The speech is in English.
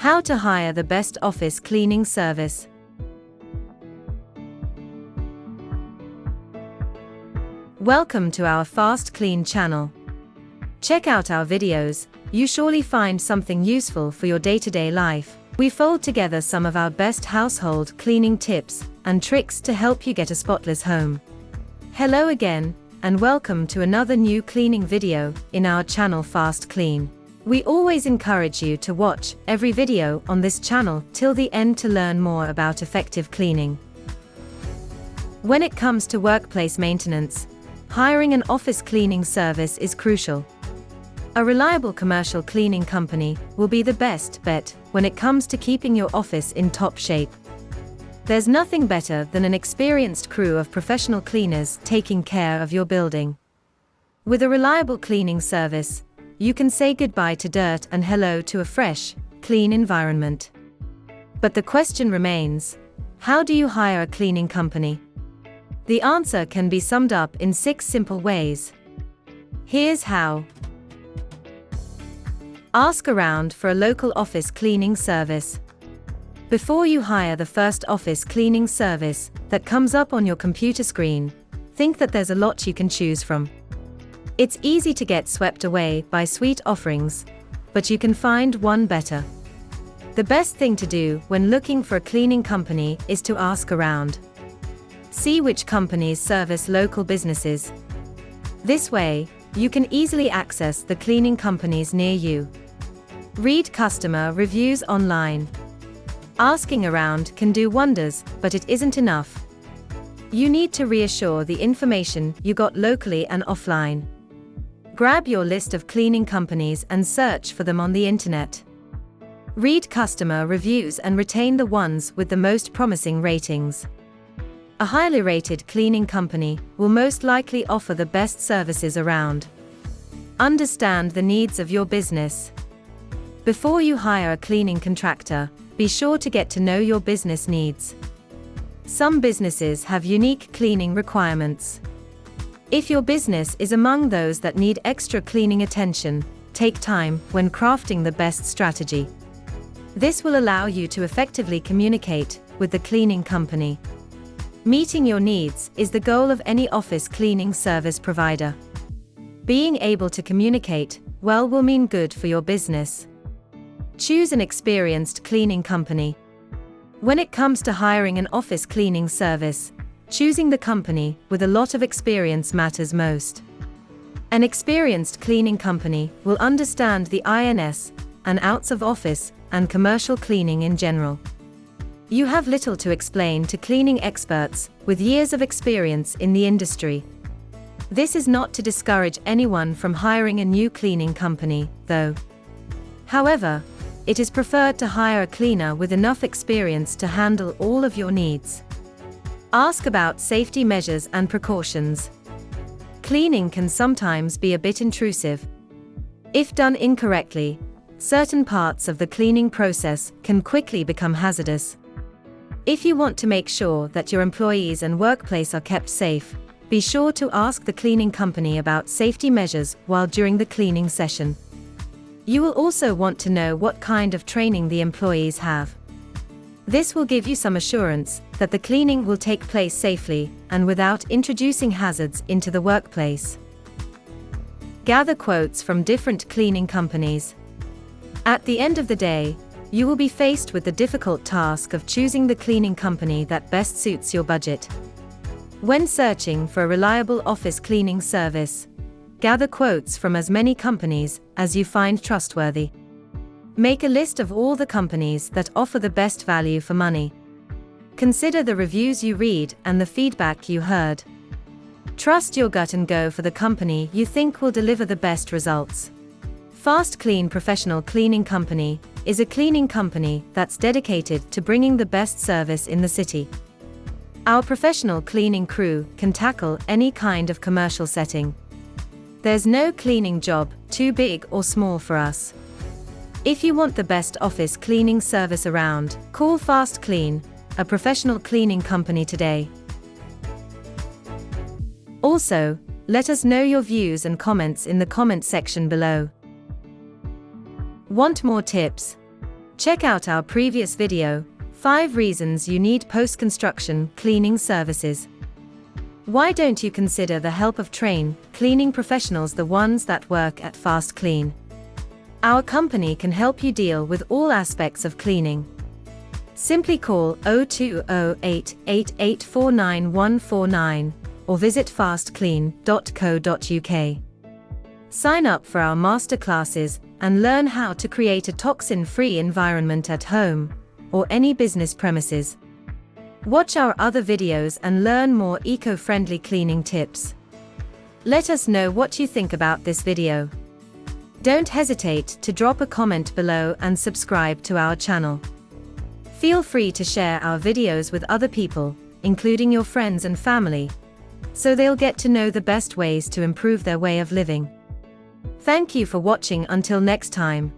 How to hire the best office cleaning service. Welcome to our FastKlean channel. Check out our videos, you surely find something useful for your day-to-day life. We fold together some of our best household cleaning tips and tricks to help you get a spotless home. Hello again, and welcome to another new cleaning video in our channel FastKlean. We always encourage you to watch every video on this channel till the end to learn more about effective cleaning. When it comes to workplace maintenance, hiring an office cleaning service is crucial. A reliable commercial cleaning company will be the best bet when it comes to keeping your office in top shape. There's nothing better than an experienced crew of professional cleaners taking care of your building. With a reliable cleaning service, you can say goodbye to dirt and hello to a fresh, clean environment. But the question remains, how do you hire a cleaning company? The answer can be summed up in 6 simple ways. Here's how. Ask around for a local office cleaning service. Before you hire the first office cleaning service that comes up on your computer screen, think that there's a lot you can choose from. It's easy to get swept away by sweet offerings, but you can find one better. The best thing to do when looking for a cleaning company is to ask around. See which companies service local businesses. This way, you can easily access the cleaning companies near you. Read customer reviews online. Asking around can do wonders, but it isn't enough. You need to reassure the information you got locally and offline. Grab your list of cleaning companies and search for them on the internet. Read customer reviews and retain the ones with the most promising ratings. A highly rated cleaning company will most likely offer the best services around. Understand the needs of your business. Before you hire a cleaning contractor, be sure to get to know your business needs. Some businesses have unique cleaning requirements. If your business is among those that need extra cleaning attention, take time when crafting the best strategy. This will allow you to effectively communicate with the cleaning company. Meeting your needs is the goal of any office cleaning service provider. Being able to communicate well will mean good for your business. Choose an experienced cleaning company. When it comes to hiring an office cleaning service, choosing the company with a lot of experience matters most. An experienced cleaning company will understand the ins and outs of office and commercial cleaning in general. You have little to explain to cleaning experts with years of experience in the industry. This is not to discourage anyone from hiring a new cleaning company, though. However, it is preferred to hire a cleaner with enough experience to handle all of your needs. Ask about safety measures and precautions. Cleaning can sometimes be a bit intrusive. If done incorrectly, certain parts of the cleaning process can quickly become hazardous. If you want to make sure that your employees and workplace are kept safe, be sure to ask the cleaning company about safety measures while during the cleaning session. You will also want to know what kind of training the employees have. This will give you some assurance that the cleaning will take place safely and without introducing hazards into the workplace. Gather quotes from different cleaning companies. At the end of the day, you will be faced with the difficult task of choosing the cleaning company that best suits your budget. When searching for a reliable office cleaning service, gather quotes from as many companies as you find trustworthy. Make a list of all the companies that offer the best value for money. Consider the reviews you read and the feedback you heard. Trust your gut and go for the company you think will deliver the best results. FastKlean Professional Cleaning Company is a cleaning company that's dedicated to bringing the best service in the city. Our professional cleaning crew can tackle any kind of commercial setting. There's no cleaning job too big or small for us. If you want the best office cleaning service around, call FastKlean, a professional cleaning company today. Also, let us know your views and comments in the comment section below. Want more tips? Check out our previous video, 5 reasons you need post-construction cleaning services. Why don't you consider the help of trained cleaning professionals, the ones that work at FastKlean? Our company can help you deal with all aspects of cleaning. Simply call 0208 8849 149 or visit fastklean.co.uk. Sign up for our masterclasses and learn how to create a toxin-free environment at home or any business premises. Watch our other videos and learn more eco-friendly cleaning tips. Let us know what you think about this video. Don't hesitate to drop a comment below and subscribe to our channel. Feel free to share our videos with other people, including your friends and family, so they'll get to know the best ways to improve their way of living. Thank you for watching. Until next time.